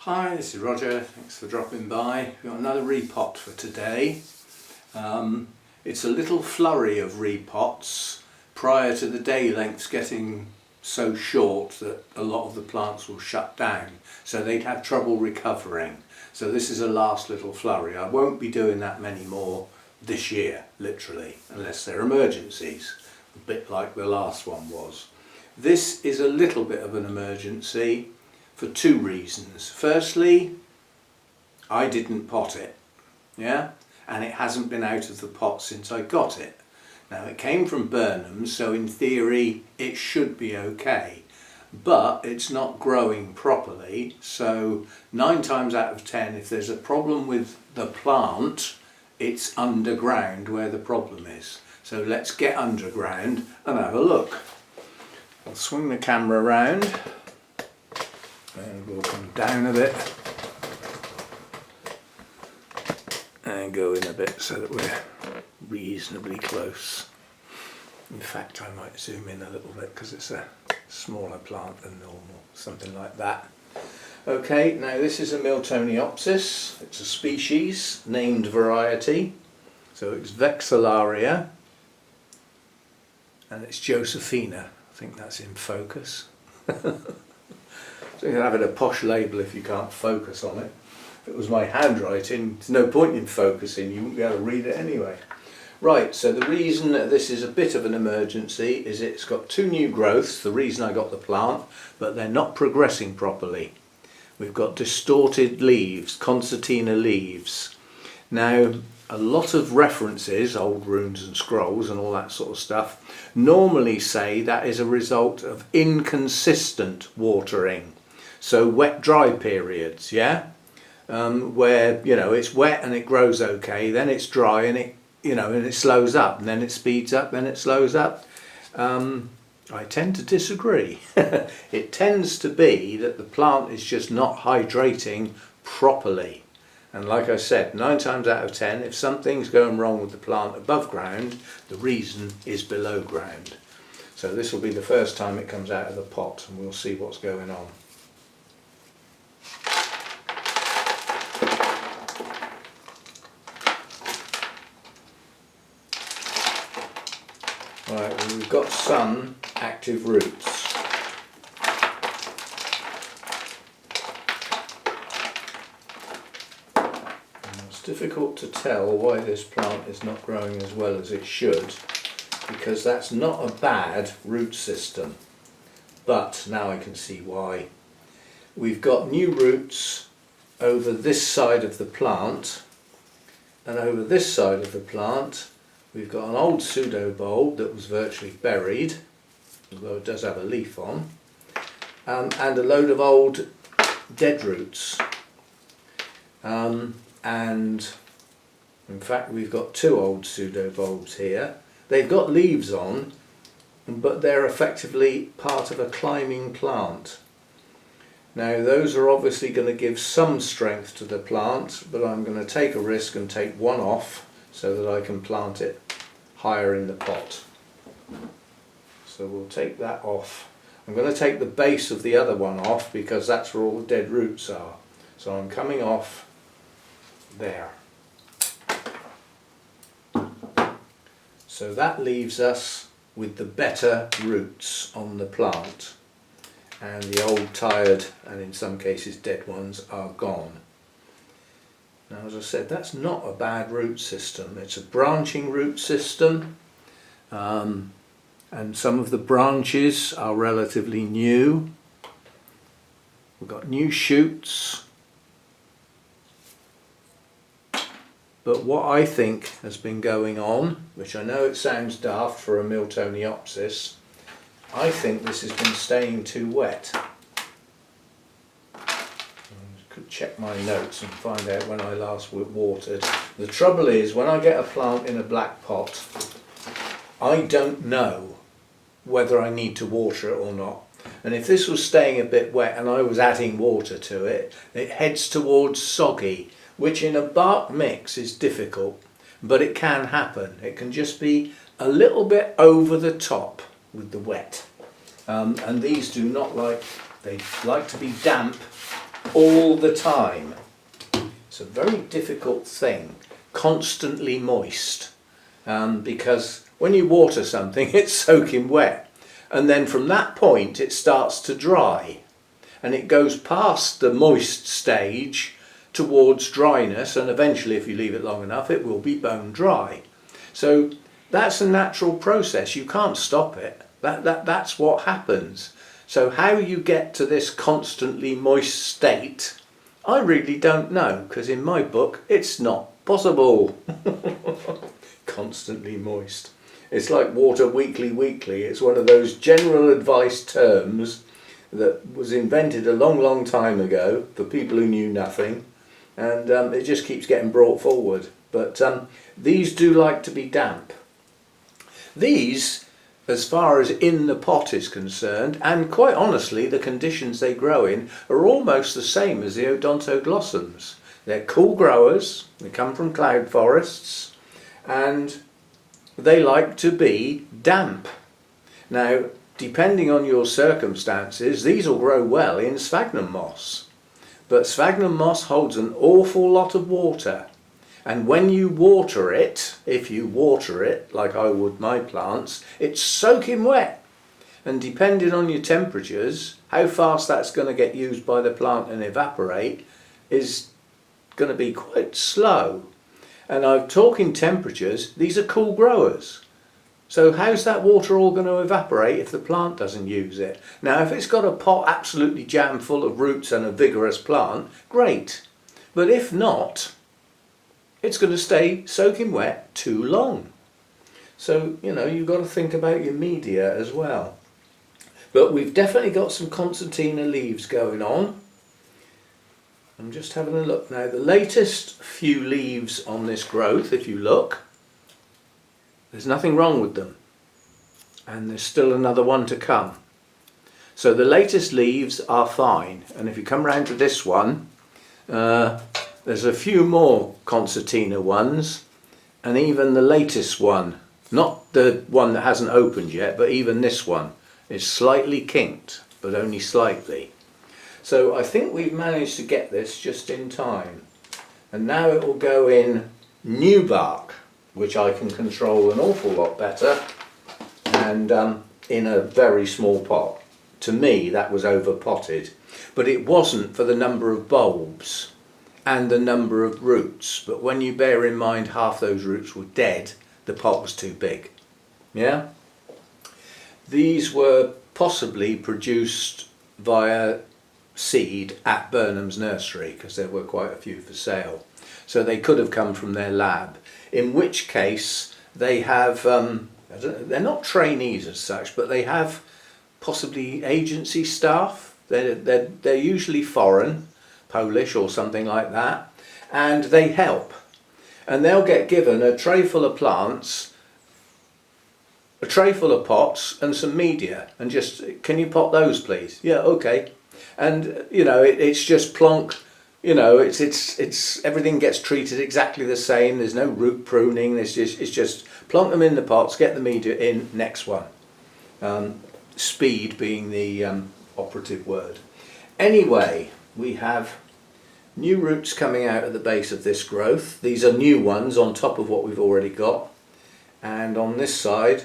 Hi, this is Roger, thanks for dropping by. We've got another repot for today. It's a little flurry of repots prior to the day lengths getting so short that a lot of the plants will shut down, so they'd have trouble recovering. So this is a last little flurry. I won't be doing that many more this year, literally, unless they're emergencies, a bit like the last one was. This is a little bit of an emergency for two reasons. Firstly, I didn't pot it, yeah, and it hasn't been out of the pot since I got it. Now it came from Burnham, so in theory it should be okay, but it's not growing properly, so 9 times out of 10 if there's a problem with the plant, it's underground where the problem is. So let's get underground and have a look. I'll swing the camera around and we'll come down a bit and go in a bit so that we're reasonably close. In fact, I might zoom in a little bit because it's a smaller plant than normal, something like that. Okay, now this is a Miltoniopsis. It's a species, named variety, so it's Vexellaria and it's Josephina. I think that's in focus. So you can have it a posh label if you can't focus on it. If it was my handwriting, there's no point in focusing, you wouldn't be able to read it anyway. Right, so the reason that this is a bit of an emergency is it's got 2 new growths, the reason I got the plant, but they're not progressing properly. We've got distorted leaves, concertina leaves. Now, a lot of references, old runes and scrolls and all that sort of stuff, normally say that is a result of inconsistent watering. So wet-dry periods, yeah? Where, you know, it's wet and it grows okay, then it's dry and it, you know, and it slows up, and then it speeds up, then it slows up. I tend to disagree. It tends to be that the plant is just not hydrating properly. And like I said, 9 times out of 10, if something's going wrong with the plant above ground, the reason is below ground. So this will be the first time it comes out of the pot, and we'll see what's going on. Right, well, we've got some active roots. And it's difficult to tell why this plant is not growing as well as it should, because that's not a bad root system. But now I can see why. We've got new roots over this side of the plant, and over this side of the plant we've got an old pseudobulb that was virtually buried, although it does have a leaf on, and a load of old dead roots. And in fact we've got 2 old pseudobulbs here. They've got leaves on, but they're effectively part of a climbing plant. Now those are obviously going to give some strength to the plant, but I'm going to take a risk and take one off so that I can plant it higher in the pot. So we'll take that off. I'm going to take the base of the other one off because that's where all the dead roots are. So I'm coming off there. So that leaves us with the better roots on the plant, and the old tired and in some cases dead ones are gone. Now, as I said, that's not a bad root system. It's a branching root system, and some of the branches are relatively new. We've got new shoots. But what I think has been going on, which I know it sounds daft for a Miltoniopsis, I think this has been staying too wet. Could check my notes and find out when I last watered. The trouble is, when I get a plant in a black pot, I don't know whether I need to water it or not. And if this was staying a bit wet and I was adding water to it, it heads towards soggy, which in a bark mix is difficult, but it can happen. It can just be a little bit over the top with the wet. And these do not like, they like to be damp all the time. It's a very difficult thing, constantly moist, because when you water something it's soaking wet, and then from that point it starts to dry, and it goes past the moist stage towards dryness, and eventually if you leave it long enough it will be bone dry. So that's a natural process, you can't stop it, that's what happens. So how you get to this constantly moist state, I really don't know, because in my book it's not possible. Constantly moist. It's like water weekly. It's one of those general advice terms that was invented a long time ago for people who knew nothing, and it just keeps getting brought forward. But these do like to be damp. These, as far as in the pot is concerned, and quite honestly the conditions they grow in are almost the same as the odontoglossums. They're cool growers, they come from cloud forests, and they like to be damp. Now, depending on your circumstances, these will grow well in sphagnum moss, but sphagnum moss holds an awful lot of water, and when you water it, if you water it like I would my plants, it's soaking wet, and depending on your temperatures, how fast that's going to get used by the plant and evaporate is going to be quite slow. And I'm talking temperatures, these are cool growers. So how's that water all going to evaporate if the plant doesn't use it? Now if it's got a pot absolutely jam full of roots and a vigorous plant, great. But if not, it's going to stay soaking wet too long. So, you know, you've got to think about your media as well. But we've definitely got some concertina leaves going on. I'm just having a look now. The latest few leaves on this growth, if you look, there's nothing wrong with them. And there's still another one to come. So the latest leaves are fine. And if you come round to this one, there's a few more concertina ones, and even the latest one, not the one that hasn't opened yet, but even this one is slightly kinked, but only slightly. So I think we've managed to get this just in time. And now it will go in new bark, which I can control an awful lot better, and in a very small pot. To me that was over potted, but it wasn't for the number of bulbs and the number of roots. But when you bear in mind half those roots were dead, the pot was too big. Yeah? These were possibly produced via seed at Burnham's nursery, because there were quite a few for sale. So they could have come from their lab, in which case they have, they're not trainees as such, but they have possibly agency staff. They're usually foreign, Polish or something like that, and they help. And they'll get given a tray full of plants, a tray full of pots and some media, and just, can you pot those please? Yeah, okay. And you know, it's just plonk, you know, it's everything gets treated exactly the same. There's no root pruning, it's just plonk them in the pots, get the media in, next one. Speed being the operative word. Anyway, we have new roots coming out at the base of this growth. These are new ones on top of what we've already got, and on this side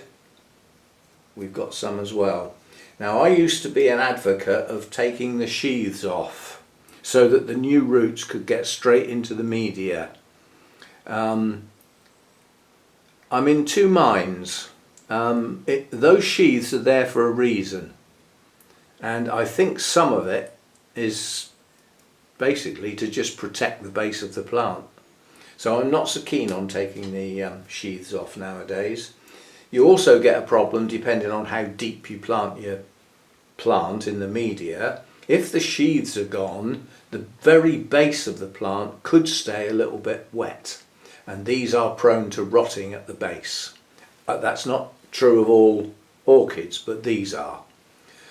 we've got some as well. Now I used to be an advocate of taking the sheaths off so that the new roots could get straight into the media. I'm in two minds. Those sheaths are there for a reason, and I think some of it is basically to just protect the base of the plant. So I'm not so keen on taking the sheaths off nowadays. You also get a problem depending on how deep you plant your plant in the media. If the sheaths are gone, the very base of the plant could stay a little bit wet, and these are prone to rotting at the base. That's not true of all orchids, but these are.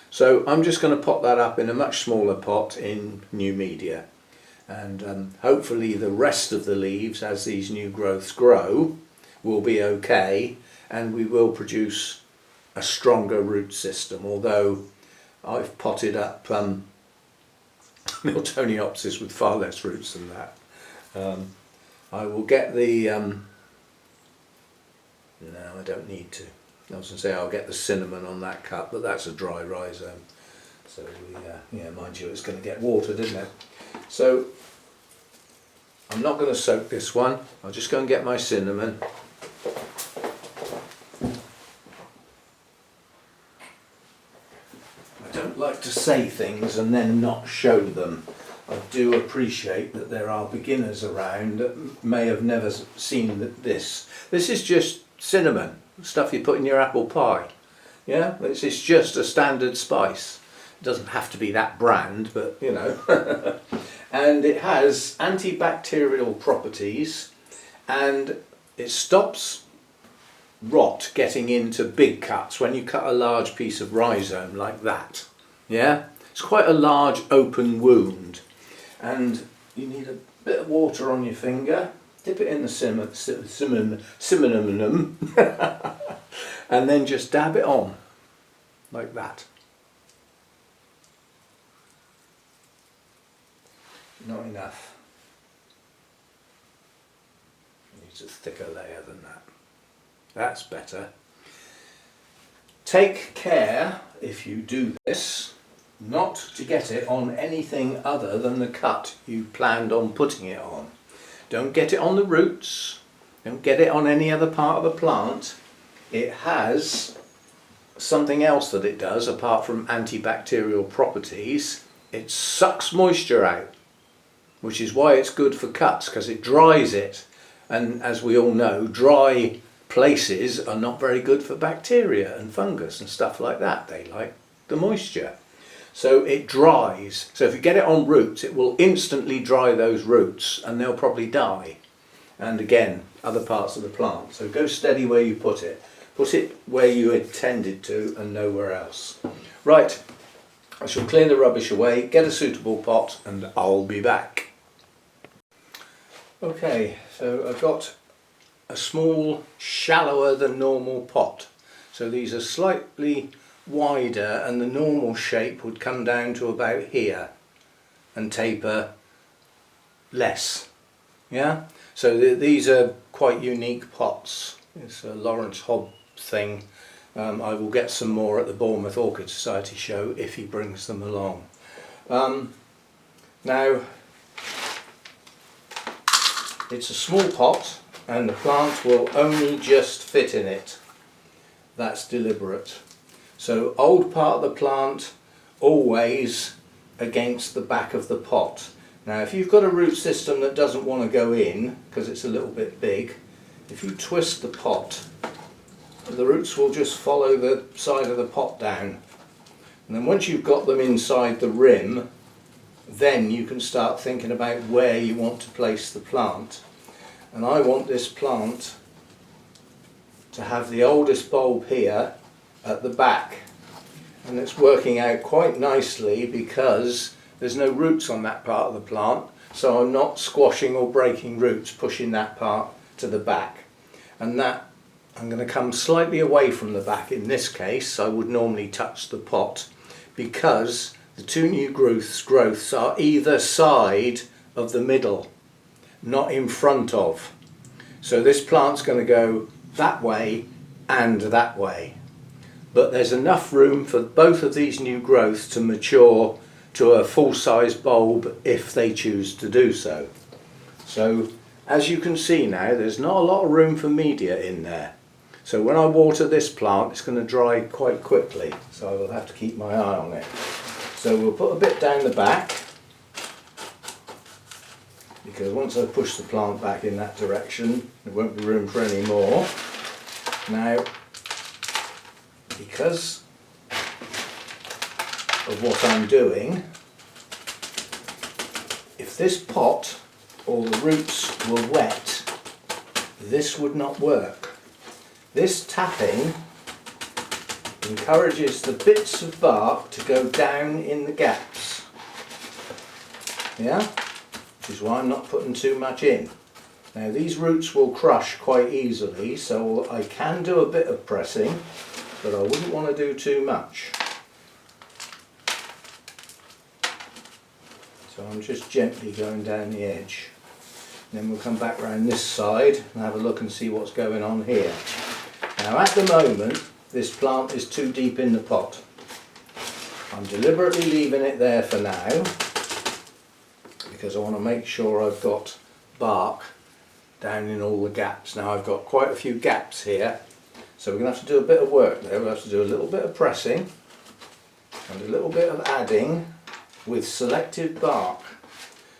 So I'm just going to pot that up in a much smaller pot in new media, and hopefully the rest of the leaves, as these new growths grow, will be okay, and we will produce a stronger root system. Although I've potted up Miltoniopsis with far less roots than that. I will get the, no, I don't need to. I was going to say I'll get the cinnamon on that cut, but that's a dry rhizome. So yeah, mind you, it's going to get watered, isn't it? So I'm not going to soak this one. I'll just go and get my cinnamon. I don't like to say things and then not show them. I do appreciate that there are beginners around that may have never seen this. This is just cinnamon, stuff you put in your apple pie. Yeah, it's just a standard spice. It doesn't have to be that brand, but you know. And it has antibacterial properties, and it stops rot getting into big cuts when you cut a large piece of rhizome like that. Yeah, it's quite a large open wound, and you need a bit of water on your finger. Dip it in the cinnamon, and then just dab it on like that. Not enough. It needs a thicker layer than that. That's better. Take care, if you do this, not to get it on anything other than the cut you planned on putting it on. Don't get it on the roots. Don't get it on any other part of the plant. It has something else that it does apart from antibacterial properties. It sucks moisture out, which is why it's good for cuts, because it dries it. And as we all know, dry places are not very good for bacteria and fungus and stuff like that. They like the moisture. So it dries. So if you get it on roots, it will instantly dry those roots and they'll probably die. And again, other parts of the plant. So go steady where you put it. Put it where you intended to and nowhere else. Right, I shall clear the rubbish away, get a suitable pot, and I'll be back. Okay, so I've got a small, shallower than normal pot. So these are slightly wider, and the normal shape would come down to about here and taper less. Yeah, so these are quite unique pots. It's a Lawrence Hobb thing. I will get some more at the Bournemouth Orchid Society show if he brings them along. Now, it's a small pot and the plant will only just fit in it. That's deliberate. So old part of the plant always against the back of the pot. Now if you've got a root system that doesn't want to go in because it's a little bit big, if you twist the pot, the roots will just follow the side of the pot down. And then once you've got them inside the rim, then you can start thinking about where you want to place the plant. And I want this plant to have the oldest bulb here at the back, and it's working out quite nicely because there's no roots on that part of the plant, so I'm not squashing or breaking roots pushing that part to the back. And that I'm going to come slightly away from the back in this case. I would normally touch the pot because the two new growths are either side of the middle, not in front of. So this plant's going to go that way and that way. But there's enough room for both of these new growths to mature to a full-size bulb if they choose to do so. So as you can see now, there's not a lot of room for media in there. So when I water this plant, it's going to dry quite quickly, so I will have to keep my eye on it. So we'll put a bit down the back, because once I push the plant back in that direction, there won't be room for any more. Now, because of what I'm doing, if this pot or the roots were wet, this would not work. This tapping encourages the bits of bark to go down in the gaps. Yeah? Which is why I'm not putting too much in. Now these roots will crush quite easily, so I can do a bit of pressing, but I wouldn't want to do too much. So I'm just gently going down the edge. And then we'll come back around this side and have a look and see what's going on here. Now at the moment, this plant is too deep in the pot. I'm deliberately leaving it there for now because I want to make sure I've got bark down in all the gaps. Now I've got quite a few gaps here, so we're going to have to do a bit of work there. We'll have to do a little bit of pressing and a little bit of adding with selective bark.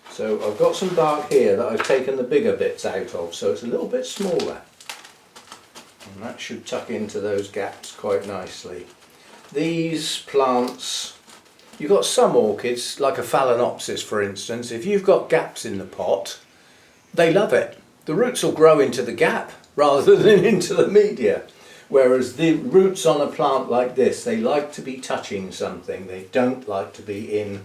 So I've got some bark here that I've taken the bigger bits out of, so it's a little bit smaller. And that should tuck into those gaps quite nicely. These plants, you've got some orchids, like a Phalaenopsis for instance, if you've got gaps in the pot, they love it. The roots will grow into the gap rather than into the media. Whereas the roots on a plant like this, they like to be touching something. They don't like to be in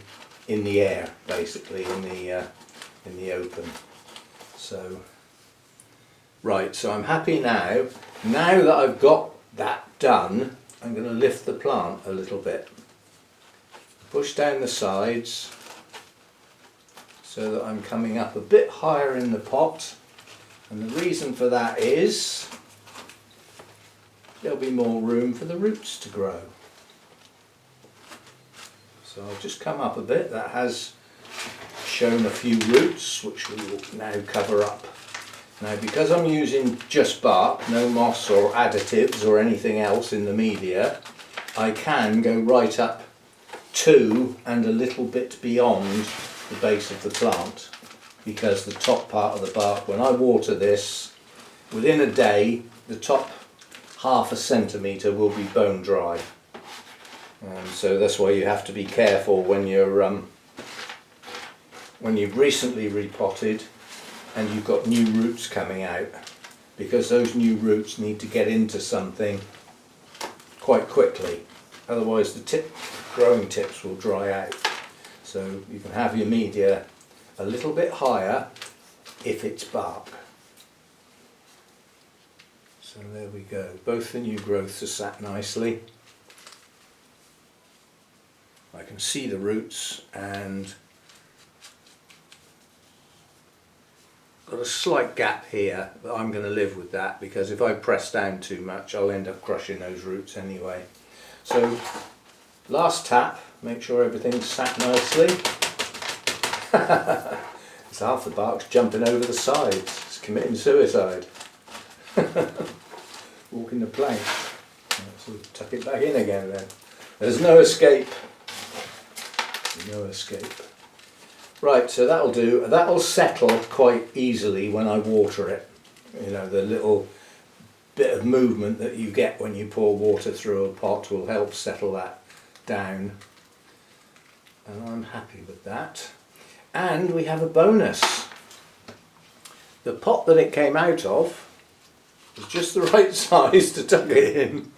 the air, basically, in the open. So, right, so I'm happy now. Now that I've got that done, I'm going to lift the plant a little bit. Push down the sides so that I'm coming up a bit higher in the pot. And the reason for that is there'll be more room for the roots to grow. So I'll just come up a bit. That has shown a few roots which we will now cover up. Now because I'm using just bark, no moss or additives or anything else in the media, I can go right up to and a little bit beyond the base of the plant, because the top part of the bark, when I water this, within a day the top half a centimetre will be bone dry. So that's why you have to be careful when you're when you've recently repotted and you've got new roots coming out, because those new roots need to get into something quite quickly, otherwise the growing tips will dry out. So you can have your media a little bit higher if it's bark. So there we go, both the new growths are sat nicely. I can see the roots and got a slight gap here, but I'm going to live with that because if I press down too much I'll end up crushing those roots anyway. So last tap, make sure everything's sat nicely. It's half the bark's jumping over the sides, it's committing suicide. Walking the plank. So tuck it back in again then. There's no escape. No escape. Right, so that'll do. That'll settle quite easily when I water it. You know, the little bit of movement that you get when you pour water through a pot will help settle that down. And I'm happy with that. And we have a bonus. The pot that it came out of was just the right size to tuck it in.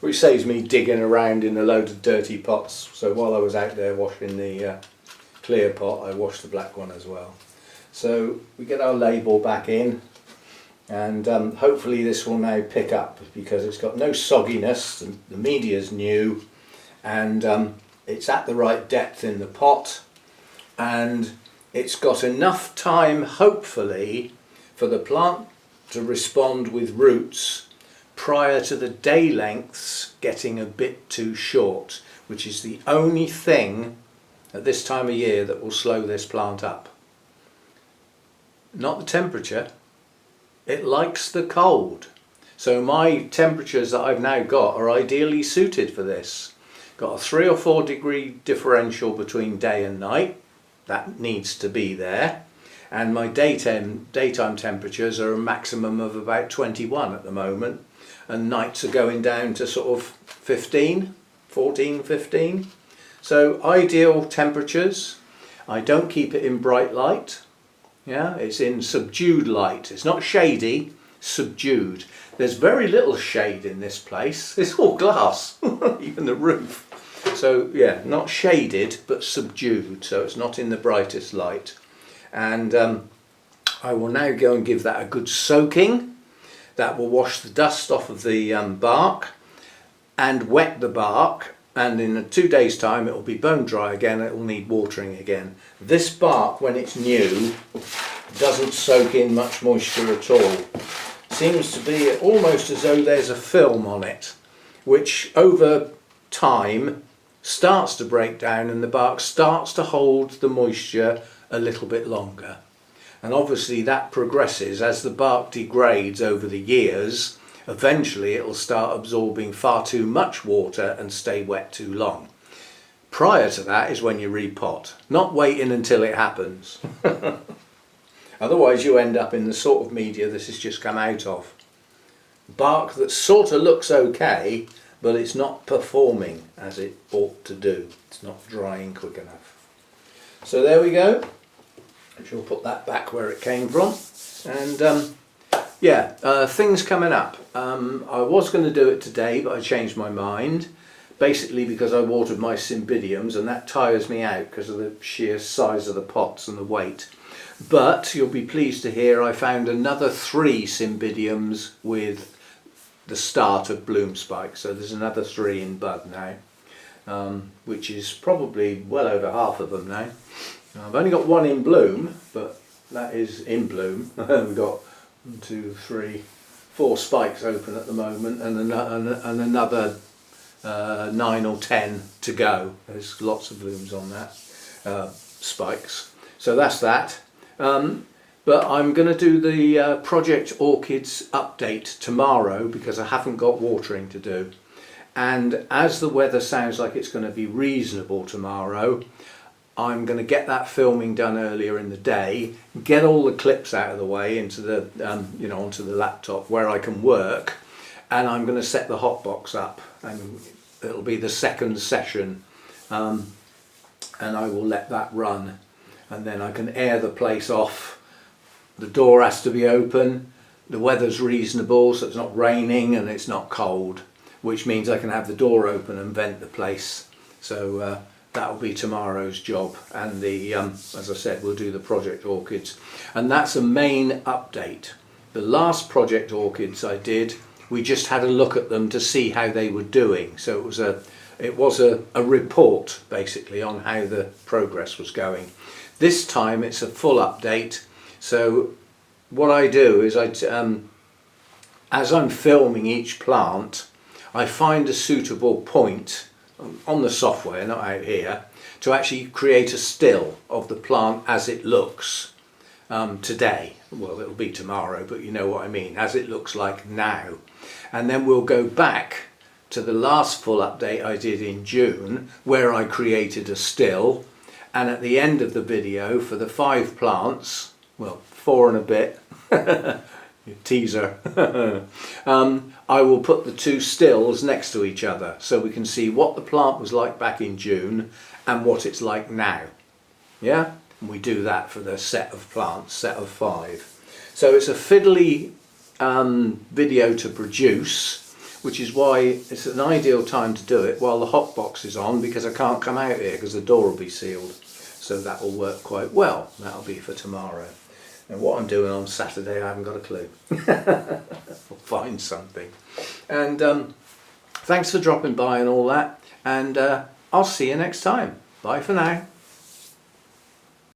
Which saves me digging around in a load of dirty pots. So while I was out there washing the clear pot, I washed the black one as well. So we get our label back in, and hopefully this will now pick up because it's got no sogginess, the media's new, and it's at the right depth in the pot, and it's got enough time hopefully for the plant to respond with roots prior to the day lengths getting a bit too short, which is the only thing at this time of year that will slow this plant up. Not the temperature, it likes the cold. So my temperatures that I've now got are ideally suited for this. Got a 3 or 4 degree differential between day and night, that needs to be there. And my daytime temperatures are a maximum of about 21 at the moment, and nights are going down to sort of 15, 14, 15. So ideal temperatures. I don't keep it in bright light. Yeah, it's in subdued light. It's not shady, subdued. There's very little shade in this place. It's all glass, even the roof. So yeah, not shaded but subdued, so it's not in the brightest light. And I will now go and give that a good soaking. That will wash the dust off of the bark and wet the bark and in 2 days' time it will be bone dry again. It will need watering again. This bark, when it's new, doesn't soak in much moisture at all. Seems to be almost as though there's a film on it, which over time starts to break down and the bark starts to hold the moisture a little bit longer. And obviously that progresses as the bark degrades over the years. Eventually it will start absorbing far too much water and stay wet too long. Prior to that is when you repot, not waiting until it happens. Otherwise you end up in the sort of media this has just come out of. Bark that sort of looks okay, but it's not performing as it ought to do. It's not drying quick enough. So there we go. I shall put that back where it came from. And things coming up. I was going to do it today, but I changed my mind. Basically because I watered my cymbidiums, and that tires me out because of the sheer size of the pots and the weight. But you'll be pleased to hear I found another 3 cymbidiums with the start of bloom spikes. So there's another 3 in bud now, which is probably well over half of them now. I've only got 1 in bloom, but that is in bloom. We've got 1, 2, 3, 4 spikes open at the moment, and another 9 or 10 to go. There's lots of blooms on that, spikes. So that's that. But I'm going to do the Project Orchids update tomorrow because I haven't got watering to do. And as the weather sounds like it's going to be reasonable tomorrow, I'm going to get that filming done earlier in the day, get all the clips out of the way into the onto the laptop where I can work, and I'm going to set the hotbox up, and it'll be the second session, and I will let that run, and then I can air the place off. The door has to be open, the weather's reasonable, so it's not raining and it's not cold, which means I can have the door open and vent the place. So that will be tomorrow's job, and as I said, we'll do the Project Orchids, and that's a main update. The last Project Orchids I did, we just had a look at them to see how they were doing. So it was a report basically on how the progress was going. This time it's a full update. So what I do is as I'm filming each plant, I find a suitable point on the software, not out here, to actually create a still of the plant as it looks today. Well, it'll be tomorrow, but you know what I mean, as it looks like now. And then we'll go back to the last full update I did in June, where I created a still, and at the end of the video for the 5 plants, well, 4 and a bit, teaser, I will put the 2 stills next to each other so we can see what the plant was like back in June and what it's like now. Yeah, and we do that for the set of plants, set of 5. So it's a fiddly video to produce, which is why it's an ideal time to do it while the hot box is on, because I can't come out here because the door will be sealed. So that will work quite well. That'll be for tomorrow. And what I'm doing on Saturday, I haven't got a clue. I'll find something. And thanks for dropping by and all that. And I'll see you next time. Bye for now.